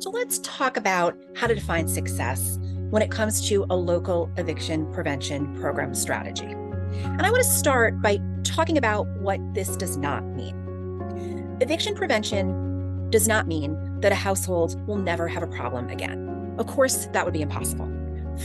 So let's talk about how to define success when it comes to a local eviction prevention program strategy. And I want to start by talking about what this does not mean. Eviction prevention does not mean that a household will never have a problem again. Of course, that would be impossible.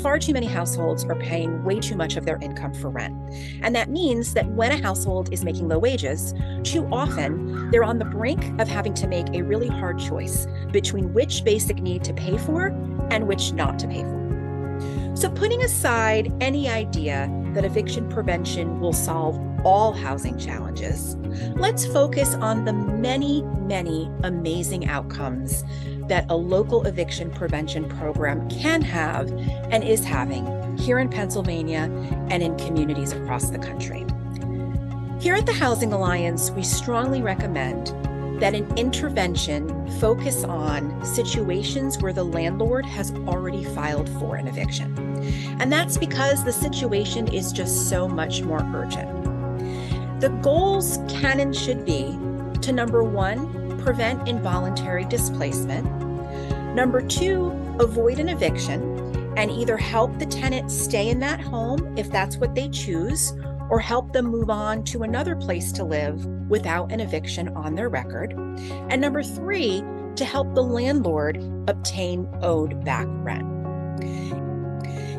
Far too many households are paying way too much of their income for rent. And that means that when a household is making low wages, too often they're on the brink of having to make a really hard choice between which basic need to pay for and which not to pay for. So putting aside any idea that eviction prevention will solve all housing challenges, let's focus on the many, many amazing outcomes that a local eviction prevention program can have and is having here in Pennsylvania and in communities across the country. Here at the Housing Alliance, we strongly recommend that an intervention focus on situations where the landlord has already filed for an eviction. And that's because the situation is just so much more urgent. The goals can and should be to, number one, prevent involuntary displacement. Number two, avoid an eviction and either help the tenant stay in that home if that's what they choose, or help them move on to another place to live without an eviction on their record. And number three, to help the landlord obtain owed back rent.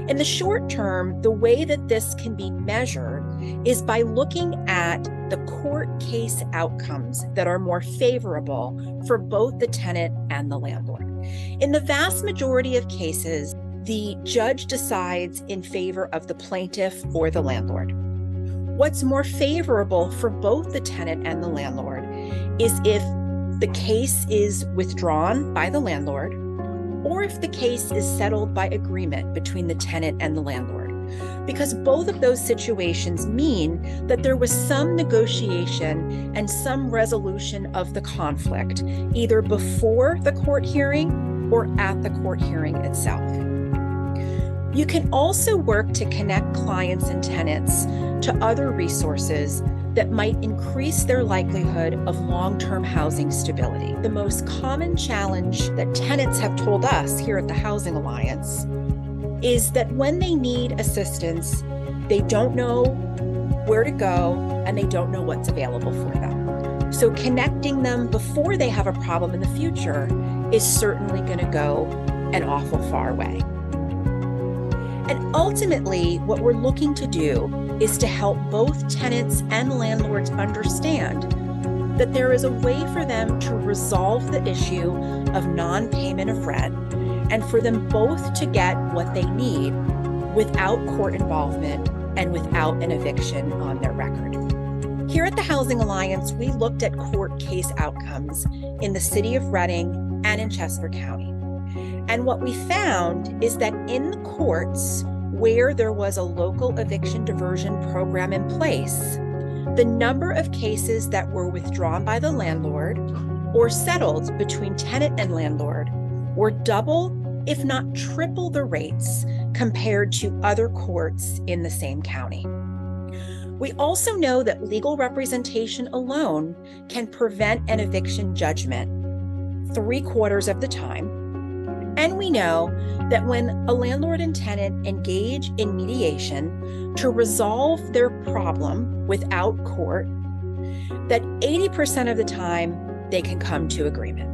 In the short term, the way that this can be measured is by looking at the court case outcomes that are more favorable for both the tenant and the landlord. In the vast majority of cases, the judge decides in favor of the plaintiff or the landlord. What's more favorable for both the tenant and the landlord is if the case is withdrawn by the landlord, or if the case is settled by agreement between the tenant and the landlord, because both of those situations mean that there was some negotiation and some resolution of the conflict, either before the court hearing or at the court hearing itself. You can also work to connect clients and tenants to other resources that might increase their likelihood of long-term housing stability. The most common challenge that tenants have told us here at the Housing Alliance is that when they need assistance, they don't know where to go and they don't know what's available for them. So connecting them before they have a problem in the future is certainly going to go an awful far way. And ultimately, what we're looking to do is to help both tenants and landlords understand that there is a way for them to resolve the issue of non-payment of rent and for them both to get what they need without court involvement and without an eviction on their record. Here at the Housing Alliance, we looked at court case outcomes in the city of Reading and in Chester County. And what we found is that in the courts where there was a local eviction diversion program in place, the number of cases that were withdrawn by the landlord or settled between tenant and landlord were double, if not triple the rates compared to other courts in the same county. We also know that legal representation alone can prevent an eviction judgment 3/4 of the time. And we know that when a landlord and tenant engage in mediation to resolve their problem without court, that 80% of the time they can come to agreement.